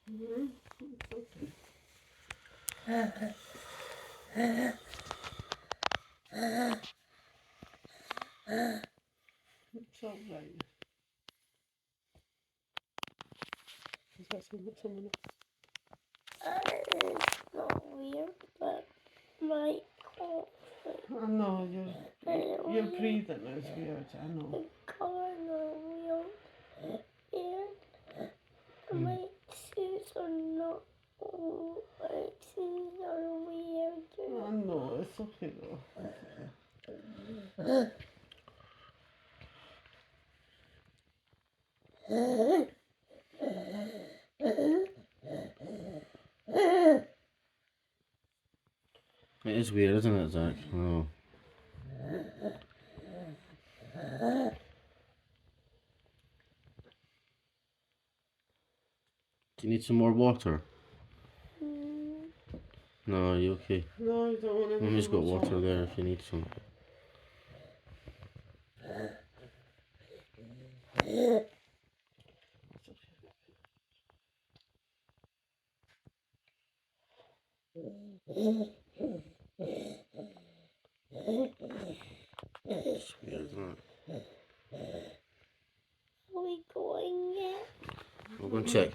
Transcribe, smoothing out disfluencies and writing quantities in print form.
Mm-hmm. It's all right. Is that someone else? It's not weird, but my cough. I know, your breathing is weird, I know. It's kind of weird. And my shoes are not. My shoes are weird. I know, it's okay though. It is weird, isn't it, Zach? Oh. Do you need some more water? No, are you okay? No, you don't want anything. Mummy's got water there if you need some. It's weird, isn't it? Are we going yet? We'll go and check.